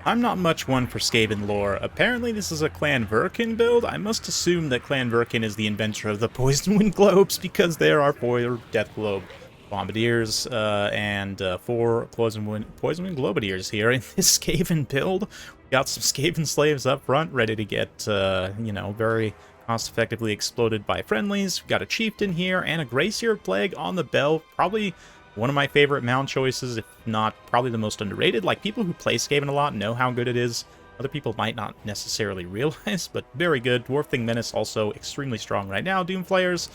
I'm not much one for Skaven lore. Apparently this is a Clan Verkin build. I must assume that Clan Verkin is the inventor of the Poison Wind Globes, because there are 4 Death Globe Bombardiers and 4 Poison Wind Globadiers here in this Skaven build. We got some Skaven slaves up front, ready to get, you know, very cost-effectively exploded by friendlies. We've got a Chieftain here, and a Grey-Seer Plague on the bell. Probably one of my favorite mount choices, if not probably the most underrated. Like, people who play Skaven a lot know how good it is. Other people might not necessarily realize, but very good. Dwarf Thing Menace also extremely strong right now. Doomflayers.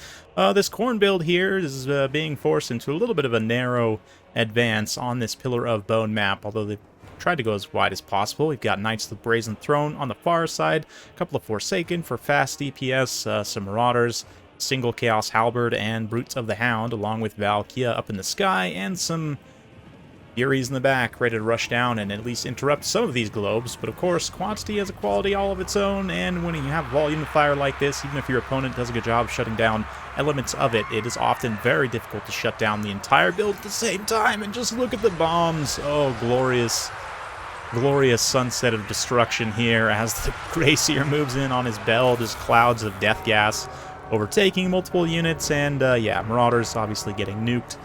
This Khorne build here is being forced into a little bit of a narrow advance on this Pillar of Bone map, although they've tried to go as wide as possible. We've got Knights of the Brazen Throne on the far side, a couple of Forsaken for fast DPS, some Marauders, single Chaos Halberd, and Brutes of the Hound, along with Valkyria up in the sky, and some Furies in the back, ready to rush down and at least interrupt some of these globes. But of course, quantity has a quality all of its own, and when you have volume of fire like this, even if your opponent does a good job shutting down elements of it, it is often very difficult to shut down the entire build at the same time. And just look at the bombs. Oh, glorious, glorious sunset of destruction here as the Grey-Seer moves in on his bell. Just clouds of death gas overtaking multiple units, and yeah, Marauders obviously getting nuked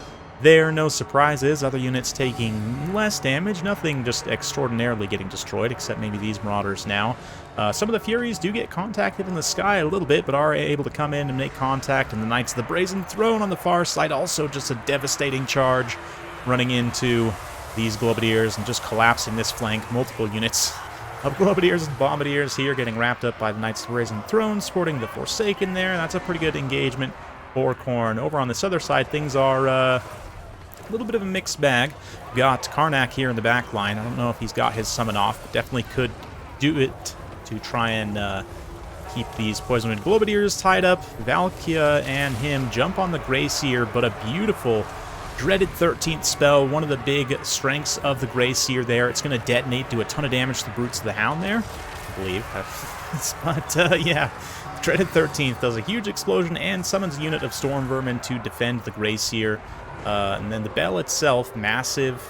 there. No surprises. Other units taking less damage. Nothing just extraordinarily getting destroyed, except maybe these Marauders now. Some of the Furies do get contacted in the sky a little bit, but are able to come in and make contact. And the Knights of the Brazen Throne on the far side, also just a devastating charge, running into these Globadiers and just collapsing this flank. Multiple units of Globadiers and Bombardiers here getting wrapped up by the Knights of the Brazen Throne, sporting the Forsaken there. That's a pretty good engagement for Khorne. Over on this other side, things are a little bit of a mixed bag. We've got Karnak here in the back line. I don't know if he's got his summon off, but definitely could do it to try and keep these Poison Wind Globadiers tied up. Valkyria and him jump on the Grey-Seer, but a beautiful dreaded 13th spell, one of the big strengths of the Grey-Seer there. It's going to detonate, do a ton of damage to the Brutes of the Hound there, I believe. But yeah, dreaded 13th does a huge explosion and summons a unit of Storm Vermin to defend the Grey-Seer. And then the bell itself, massive,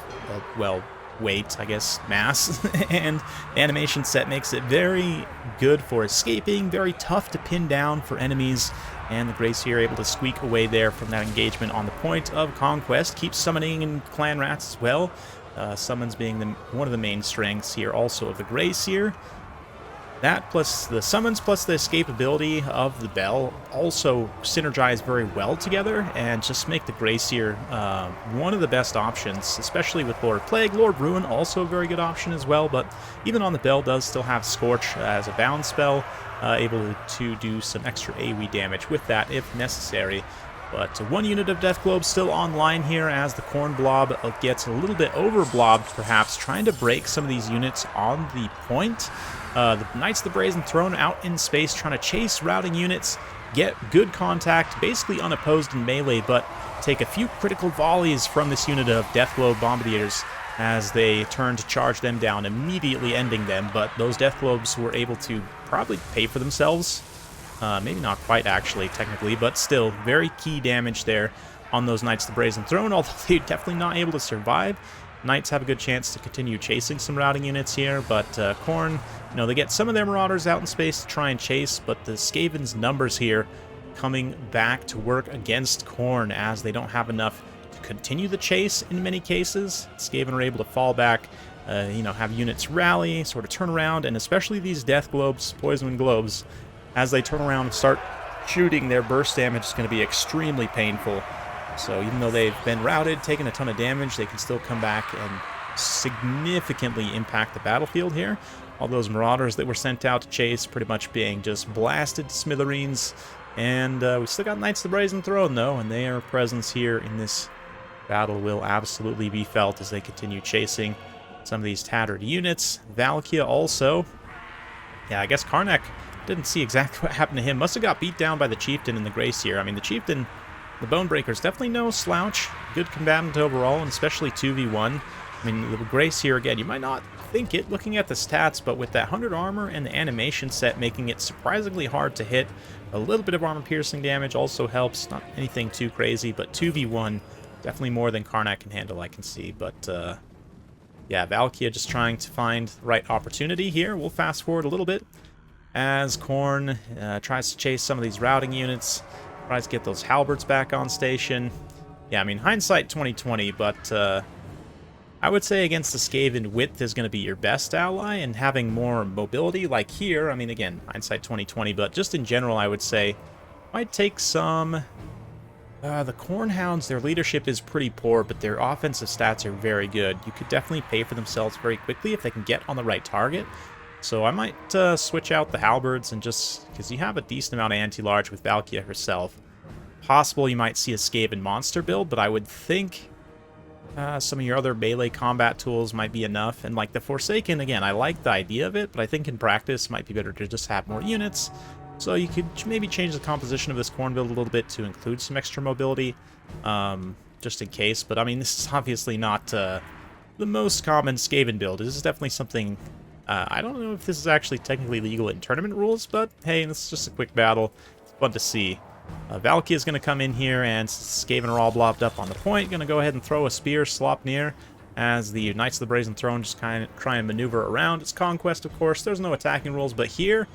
well, weight, I guess, mass, and the animation set makes it very good for escaping, very tough to pin down for enemies, and the Grey-Seer able to squeak away there from that engagement on the point of conquest. Keeps summoning in Clan Rats as well, summons being one of the main strengths here also of the Grey-Seer. That plus the summons plus the escapability of the bell also synergize very well together and just make the Grey-Seer one of the best options, especially with Lord Plague. Lord Ruin also a very good option as well, but even on the bell does still have Scorch as a bound spell, able to do some extra AoE damage with that if necessary. But one unit of Death Globe still online here as the Khorne blob gets a little bit over-blobbed, perhaps, trying to break some of these units on the point. The Knights of the Brazen Throne out in space trying to chase routing units, get good contact, basically unopposed in melee, but take a few critical volleys from this unit of Death Globe Bombardiers as they turn to charge them down, immediately ending them. But those Death Globes were able to probably pay for themselves. Maybe not quite, actually, technically, but still, very key damage there on those Knights of the Brazen Throne, although they're definitely not able to survive. Knights have a good chance to continue chasing some routing units here, but Khorne, you know, they get some of their Marauders out in space to try and chase, but the Skaven's numbers here coming back to work against Khorne as they don't have enough to continue the chase in many cases. Skaven are able to fall back, you know, have units rally, sort of turn around, and especially these Death Globes, Poison Wind Globes, as they turn around and start shooting, their burst damage is going to be extremely painful. So even though they've been routed, taken a ton of damage, they can still come back and significantly impact the battlefield here. All those Marauders that were sent out to chase pretty much being just blasted to smithereens. And we still got Knights of the Brazen Throne, though, and their presence here in this battle will absolutely be felt as they continue chasing some of these tattered units. Valkyria also. Yeah, I guess Karnak didn't see exactly what happened to him. Must have got beat down by the Chieftain and the Grey-Seer. I mean, the Chieftain, the Bonebreaker's definitely no slouch. Good combatant overall, and especially 2v1. I mean, the Grey-Seer, again, you might not think it looking at the stats, but with that 100 armor and the animation set making it surprisingly hard to hit, a little bit of armor-piercing damage also helps. Not anything too crazy, but 2v1, definitely more than Karnak can handle, I can see. But yeah, Valkia just trying to find the right opportunity here. We'll fast forward a little bit as Khorne tries to chase some of these routing units, tries to get those halberds back on station. Yeah, I mean, hindsight 2020, but I would say against the Skaven, width is going to be your best ally, and having more mobility, like here, I mean, again, hindsight 2020, but just in general, I would say, might take some... the Khorne Hounds, their leadership is pretty poor, but their offensive stats are very good. You could definitely pay for themselves very quickly if they can get on the right target. So I might switch out the halberds and just... because you have a decent amount of anti-large with Valkia herself. Possible you might see a Skaven monster build, but I would think some of your other melee combat tools might be enough. And like the Forsaken, again, I like the idea of it, but I think in practice it might be better to just have more units. So you could maybe change the composition of this Khorne build a little bit to include some extra mobility, just in case. But I mean, this is obviously not the most common Skaven build. This is definitely something... I don't know if this is actually technically legal in tournament rules, but hey, this is just a quick battle. It's fun to see. Valkia is going to come in here, and Skaven are all blobbed up on the point. Going to go ahead and throw a spear slop near, as the Knights of the Brazen Throne just kind of try and maneuver around. It's Conquest, of course. There's no attacking rules, but here,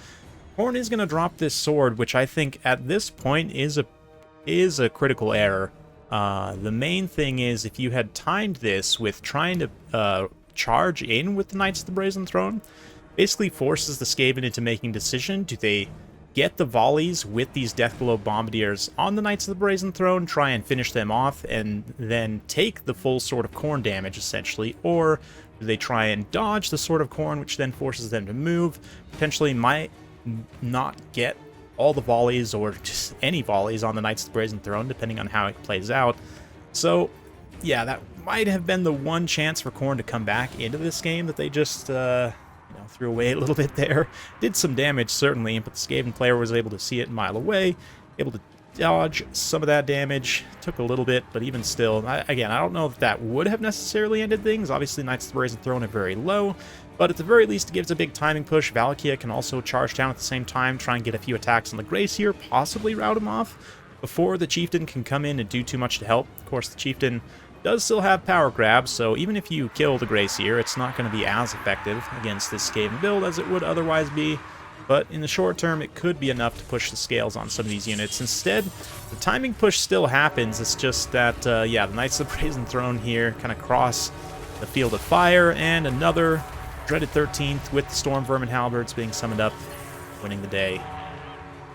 Khorne is going to drop this sword, which I think at this point is a critical error. The main thing is, if you had timed this with trying to charge in with the Knights of the Brazen Throne, basically forces the Skaven into making a decision. Do they get the volleys with these Deathglobe Bombardiers on the Knights of the Brazen Throne, try and finish them off, and then take the full Sword of Khorne damage, essentially, or do they try and dodge the Sword of Khorne, which then forces them to move, potentially might not get all the volleys, or just any volleys on the Knights of the Brazen Throne, depending on how it plays out. So, yeah, that might have been the one chance for Khorne to come back into this game that they just, threw away a little bit there. Did some damage, certainly, but the Skaven player was able to see it a mile away, able to dodge some of that damage. Took a little bit, but even still, again, I don't know if that would have necessarily ended things. Obviously, Knights of the Brazen Throne are very low, but at the very least, it gives a big timing push. Valkia can also charge down at the same time, try and get a few attacks on the Grace here, possibly rout him off before the Chieftain can come in and do too much to help. Of course, the Chieftain does still have power grabs, so even if you kill the Gracier, it's not going to be as effective against this Skaven build as it would otherwise be. But in the short term, it could be enough to push the scales on some of these units. Instead, the timing push still happens. It's just that, yeah, the Knights of the Brazen Throne here kind of cross the field of fire, and another dreaded 13th with the Storm Vermin Halberds being summoned up, winning the day.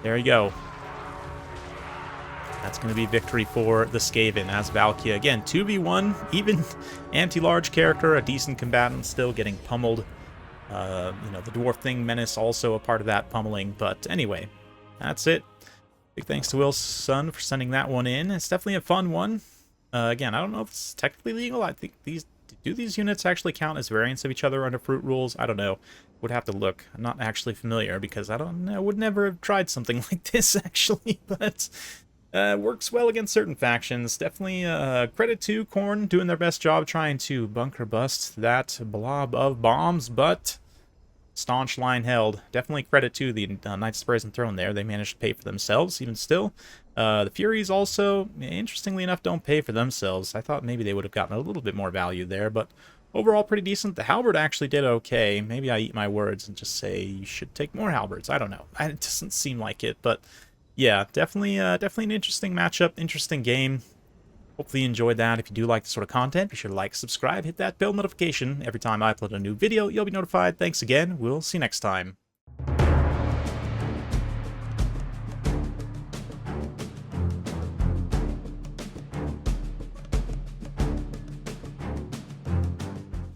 There you go. That's going to be victory for the Skaven as Valkia. Again, 2v1, even anti-large character, a decent combatant, still getting pummeled. The Dwarf Thing Menace also a part of that pummeling. But anyway, that's it. Big thanks to Wilson for sending that one in. It's definitely a fun one. Again, I don't know if it's technically legal. I think these units actually count as variants of each other under fruit rules? I don't know. Would have to look. I'm not actually familiar because I would never have tried something like this actually, but works well against certain factions. Definitely credit to Khorne doing their best job trying to bunker bust that blob of bombs, but staunch line held. Definitely credit to the Knights of the Brazen Throne there. They managed to pay for themselves, even still. The Furies also, interestingly enough, don't pay for themselves. I thought maybe they would have gotten a little bit more value there, but overall pretty decent. The Halberd actually did okay. Maybe I eat my words and just say you should take more Halberds. I don't know. It doesn't seem like it, but yeah, definitely an interesting matchup, interesting game. Hopefully you enjoyed that. If you do like this sort of content, be sure to like, subscribe, hit that bell notification. Every time I upload a new video, you'll be notified. Thanks again. We'll see you next time.